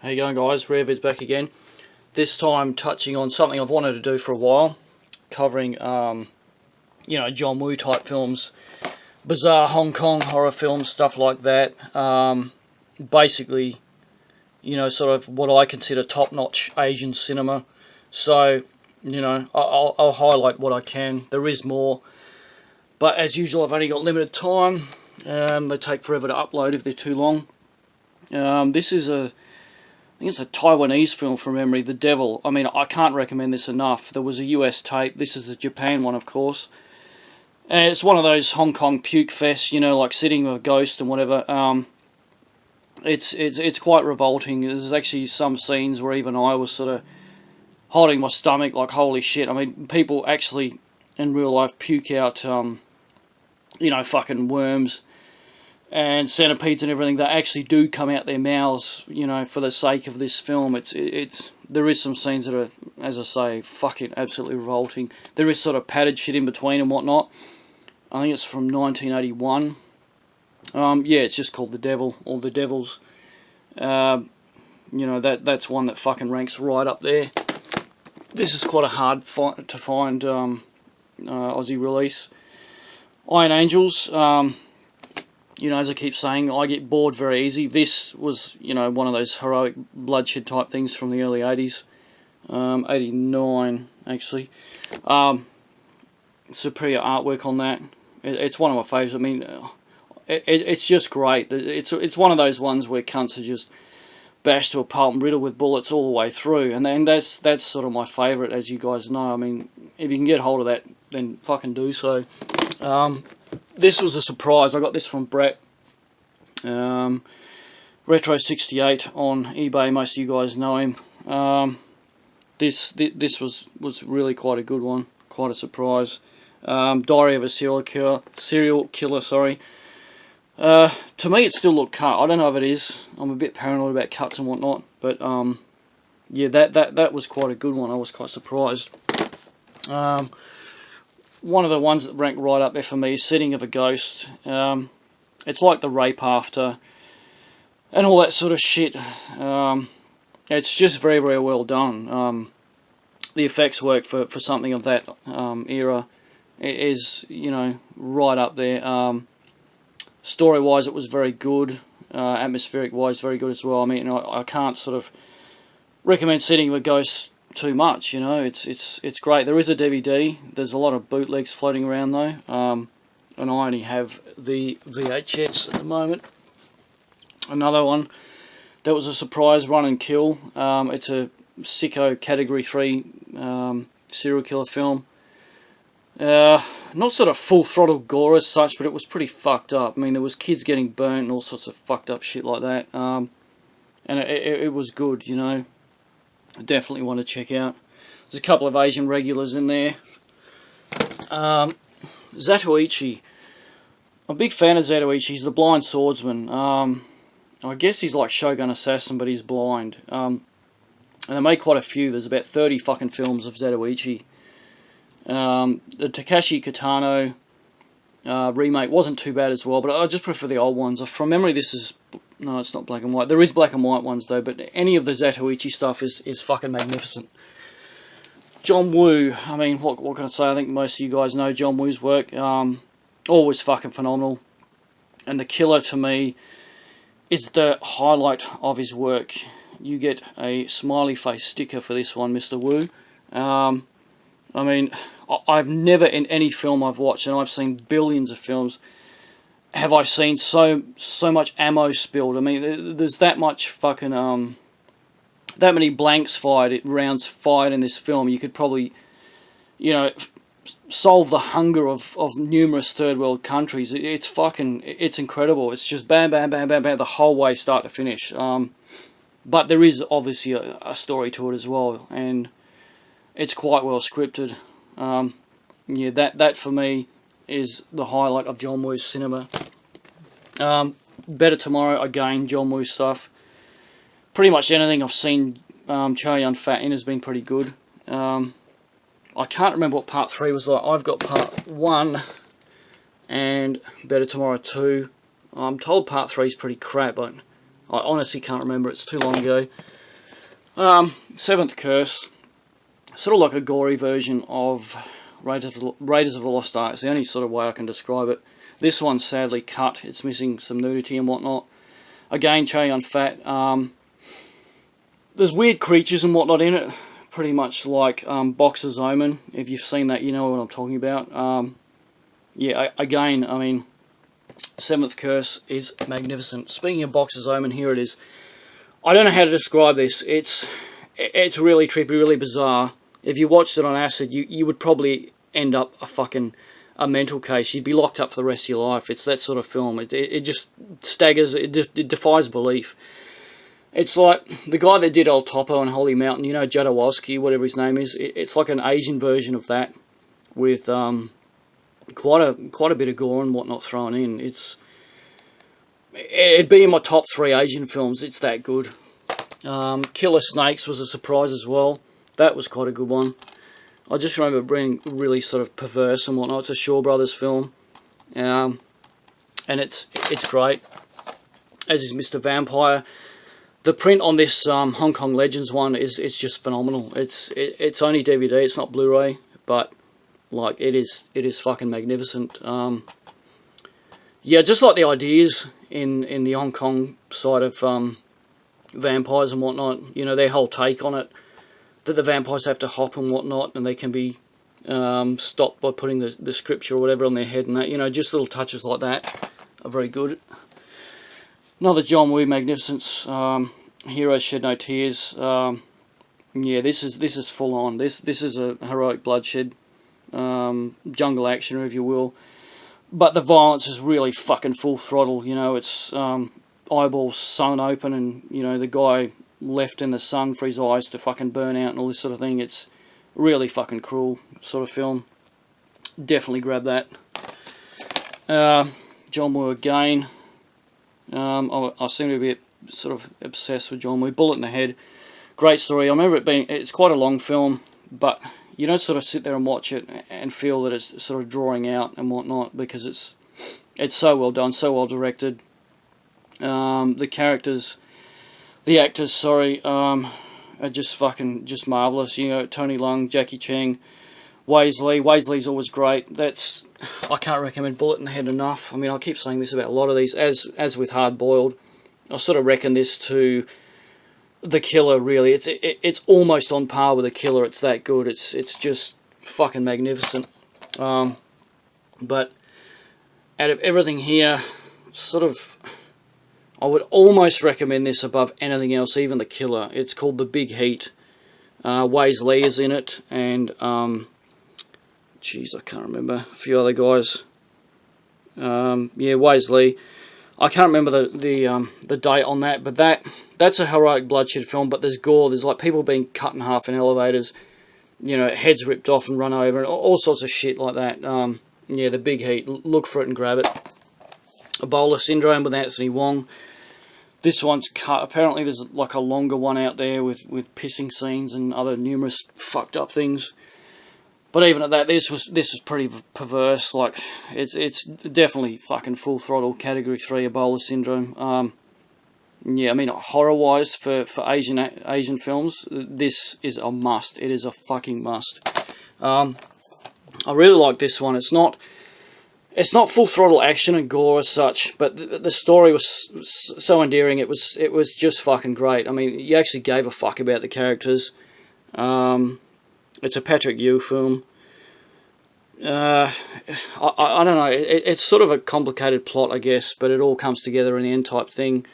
How you going, guys? RareVids back again. This time touching on something I've wanted to do for a while, covering John Woo type films, bizarre Hong Kong horror films, stuff like that. Basically, sort of what I consider top-notch Asian cinema. So, I'll highlight what I can. There is more, but as usual, I've only got limited time. They take forever to upload if they're too long. This is I think it's a Taiwanese film from memory, The Devil. I mean, I can't recommend this enough. There was a US tape. This is a Japan one, of course. And it's one of those Hong Kong puke fests, like sitting with a ghost and whatever. It's quite revolting. There's actually some scenes where even I was sort of holding my stomach like, holy shit. I mean, people actually in real life puke out, fucking worms and centipedes and everything. They actually do come out their mouths, for the sake of this film. There is some scenes that are, as I say, fucking absolutely revolting. There is sort of padded shit in between and whatnot. I think it's from 1981. It's just called The Devil, or The Devils. That's one that fucking ranks right up there. This is quite a hard to find Aussie release. Iron Angels. As I keep saying, I get bored very easy. This was, one of those heroic bloodshed type things from the early 80s. 89, actually. Superior artwork on that. It's one of my favourites. I mean, it's just great. It's one of those ones where cunts are just bashed to a pulp and riddled with bullets all the way through. And that's sort of my favourite, as you guys know. I mean, if you can get hold of that, then fucking do so. This was a surprise. I got this from Brett, Retro68 on eBay. Most of you guys know him. This was really quite a good one, quite a surprise. Diary of a Serial Killer. Sorry. To me, it still looked cut. I don't know if it is. I'm a bit paranoid about cuts and whatnot, but that was quite a good one. I was quite surprised. One of the ones that ranked right up there for me is Setting of a Ghost. It's like The Rape After and all that sort of shit. It's just very, very well done. The effects work for something of that era is, right up there. Story-wise, it was very good. Atmospheric-wise, very good as well. I mean, I can't sort of recommend Setting of a Ghost too much, it's great. There is a DVD. There's a lot of bootlegs floating around though, and I only have the VHS at the moment. Another one that was a surprise, Run and Kill. It's a sicko category 3 serial killer film. Not sort of full throttle gore as such, but it was pretty fucked up. I mean, there was kids getting burnt and all sorts of fucked up shit like that. And it was good, I definitely want to check out. There's a couple of Asian regulars in there. Zatoichi. I'm a big fan of Zatoichi. He's the blind swordsman. I guess he's like Shogun Assassin, but he's blind. And they made quite a few. There's about 30 fucking films of Zatoichi. The Takashi Kitano remake wasn't too bad as well, but I just prefer the old ones. From memory, this is... No, it's not black and white. There is black and white ones though, but any of the Zatoichi stuff is fucking magnificent. John Woo, I mean, what can I say? I think most of you guys know John Woo's work. Always fucking phenomenal. And The Killer, to me, is the highlight of his work. You get a smiley face sticker for this one, Mr. Woo. I mean, I've never, in any film I've watched, and I've seen billions of films, have I seen so much ammo spilled. I mean, there's that much fucking that many blanks fired, rounds fired in this film. You could probably, solve the hunger of numerous third world countries. It's incredible. It's just bam, bam, bam, bam, bam, the whole way, start to finish. But there is obviously a story to it as well, and it's quite well scripted. That for me is the highlight of John Woo's cinema. Better Tomorrow, again, John Woo stuff. Pretty much anything I've seen Chow Yun-fat in has been pretty good. I can't remember what part 3 was like. I've got part 1 and Better Tomorrow 2. I'm told part 3 is pretty crap, but I honestly can't remember, it's too long ago. Seventh Curse, sort of like a gory version of Raiders of the Lost Ark. It's the only sort of way I can describe it. This one's sadly cut, it's missing some nudity and whatnot. Again, cherry on fat. There's weird creatures and whatnot in it, pretty much like Boxer's Omen. If you've seen that, you know what I'm talking about. Yeah, again, I mean, Seventh Curse is magnificent. Speaking of Boxer's Omen, here it is. I don't know how to describe this. It's really trippy, really bizarre. If you watched it on acid, you would probably end up a mental case. You'd be locked up for the rest of your life. It's that sort of film. It just staggers. It defies belief. It's like the guy that did El Topo and Holy Mountain, you know, Jodorowsky, whatever his name is. It's like an Asian version of that, with quite a bit of gore and whatnot thrown in. It'd be in my top 3 Asian films. It's that good. Killer Snakes was a surprise as well. That was quite a good one. I just remember being really sort of perverse and whatnot. It's a Shaw Brothers film, and it's great. As is Mr. Vampire. The print on this Hong Kong Legends one it's just phenomenal. It's only DVD. It's not Blu-ray, but like it is fucking magnificent. Yeah, just like the ideas in the Hong Kong side of vampires and whatnot. You know, their whole take on it, that the vampires have to hop and whatnot, and they can be stopped by putting the scripture or whatever on their head and that. You know, just little touches like that are very good. Another John Woo magnificence. Heroes Shed No Tears. Yeah, this is full on. This is a heroic bloodshed, jungle action, if you will. But the violence is really fucking full throttle. You know, it's eyeballs sewn open, and you know the guy left in the sun for his eyes to fucking burn out and all this sort of thing. It's really fucking cruel sort of film. Definitely grab that. John Woo again. I seem to be sort of obsessed with John Woo. Bullet in the Head, great story. I remember it's quite a long film, but you don't sort of sit there and watch it and feel that it's sort of drawing out and whatnot, because it's so well done, so well directed. The characters, the actors, sorry, are just marvellous. You know, Tony Leung, Jackie Chang, Waisley's always great. I can't recommend Bullet in the Head enough. I mean, I keep saying this about a lot of these. As with Hard Boiled, I sort of reckon this to The Killer. Really, it's almost on par with The Killer. It's that good. It's just fucking magnificent. But out of everything here, sort of, I would almost recommend this above anything else, even The Killer. It's called The Big Heat. Waisley is in it, and jeez, I can't remember a few other guys. Yeah, Waisley. I can't remember the date on that, but that's a heroic bloodshed film. But there's gore. There's like people being cut in half in elevators. You know, heads ripped off and run over, and all sorts of shit like that. Yeah, The Big Heat. Look for it and grab it. Ebola Syndrome with Anthony Wong. This one's cut. Apparently, there's like a longer one out there with pissing scenes and other numerous fucked up things. But even at that, this was pretty perverse. Like, it's definitely fucking full throttle category 3 Ebola Syndrome. Yeah, I mean, horror wise for Asian films, this is a must. It is a fucking must. I really like this one. It's not full throttle action and gore as such, but the story was so endearing. It was just fucking great. I mean, you actually gave a fuck about the characters. It's a Patrick Yu film. I don't know. It's sort of a complicated plot, I guess, but it all comes together in the end type thing.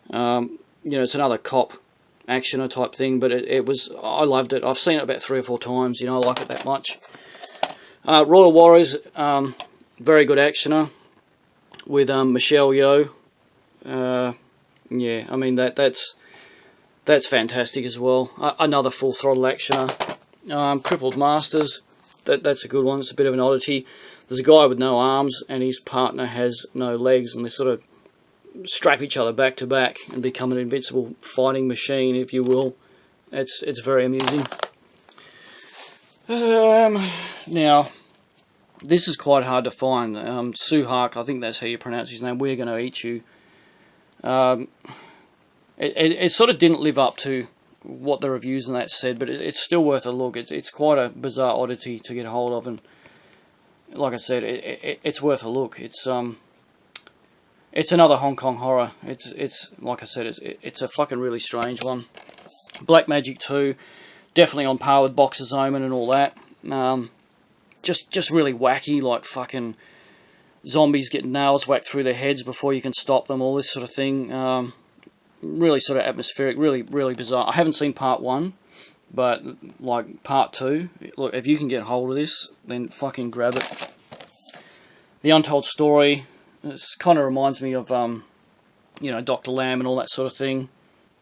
You know, it's another cop actioner type thing, but I loved it. I've seen it about 3 or 4 times. You know, I like it that much. Royal Warriors, very good actioner with Michelle Yeoh. Yeah, I mean that's fantastic as well. Another full throttle actioner. Crippled Masters, that's a good one. It's a bit of an oddity. There's a guy with no arms and his partner has no legs, and they sort of strap each other back to back and become an invincible fighting machine, if you will. It's very amusing. Now, this is quite hard to find. Suhak, I think that's how you pronounce his name. We're Gonna Eat You. it sort of didn't live up to what the reviews and that said, but it's still worth a look. It's quite a bizarre oddity to get hold of, and like I said, it's worth a look. It's another Hong Kong horror. It's like I said, it's a fucking really strange one. Black Magic 2, definitely on par with Boxer's Omen and all that. Just really wacky, like fucking zombies getting nails whacked through their heads before you can stop them, all this sort of thing. Really sort of atmospheric, really bizarre. I haven't seen part 1, but like part 2, look, if you can get hold of this, then fucking grab it. The Untold Story, this kind of reminds me of you know, Dr. Lamb and all that sort of thing.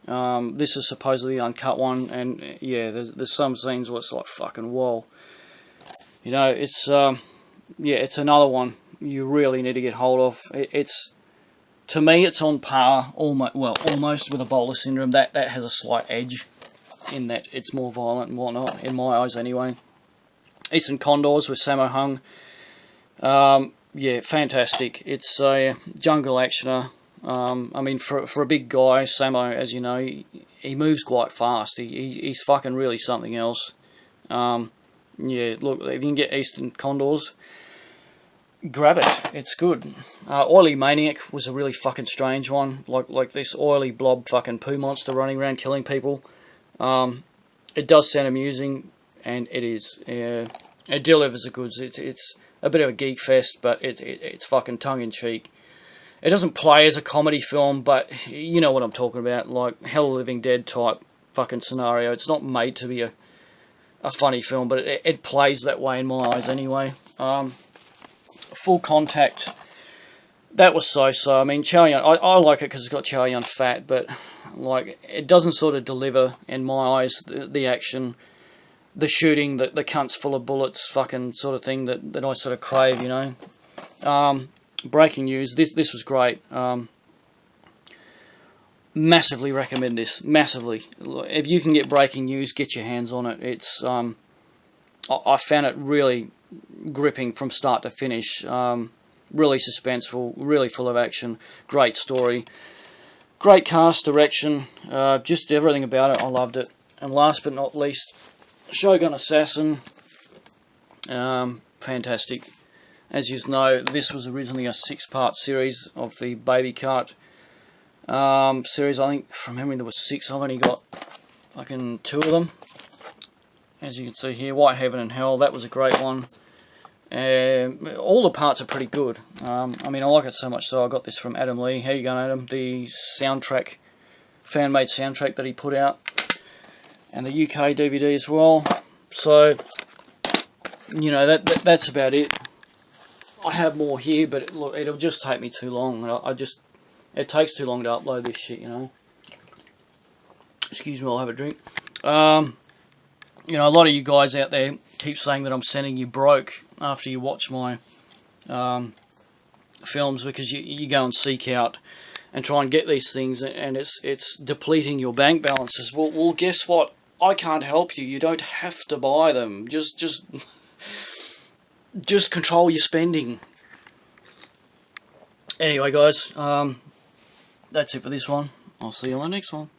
This is supposedly the uncut one, and yeah, there's some scenes where it's like fucking whoa. You know, it's yeah, it's another one you really need to get hold of. It's, to me, it's on par, almost with Ebola Syndrome. That has a slight edge in that it's more violent and whatnot, in my eyes anyway. Eastern Condors with Sammo Hung. Yeah, fantastic. It's a jungle actioner. I mean, for a big guy, Sammo, as you know, he moves quite fast. He's fucking really something else. Yeah, look, if you can get Eastern Condors, grab it. It's good. Oily Maniac was a really fucking strange one. Like this oily blob fucking poo monster running around killing people. It does sound amusing, and it is. It delivers the goods. It's a bit of a geek fest, but it's fucking tongue-in-cheek. It doesn't play as a comedy film, but you know what I'm talking about, like Hell of the Living Dead type fucking scenario. It's not made to be a funny film, but it plays that way in my eyes anyway. Full Contact, that was so-so. I mean, Chow Yun, I like it because it's got Chow Yun Fat, but like it doesn't sort of deliver in my eyes the action, the shooting, the cunts full of bullets, fucking sort of thing that I sort of crave, you know. Breaking News, this was great. Massively recommend this, massively. If you can get Breaking News, get your hands on it. It's I found it really gripping from start to finish. Really suspenseful, really full of action, great story, great cast, direction, just everything about it. I loved it. And last but not least, Shogun Assassin, fantastic. As you know, this was originally a 6-part series of the Baby Cart series. I think, from memory, there was 6. I've only got fucking 2 of them. As you can see here, White Heaven and Hell, that was a great one. All the parts are pretty good. I mean, I like it so much so I got this from Adam Lee. How you going, Adam? The soundtrack, fan-made soundtrack that he put out, and the UK DVD as well. So, you know, that's about it. I have more here, but look, it'll just take me too long. It takes too long to upload this shit, you know. Excuse me, I'll have a drink. You know, a lot of you guys out there keep saying that I'm sending you broke after you watch my films, because you go and seek out and try and get these things, and it's depleting your bank balances. Well, guess what? I can't help you. You don't have to buy them. Just control your spending. Anyway, guys, that's it for this one. I'll see you on the next one.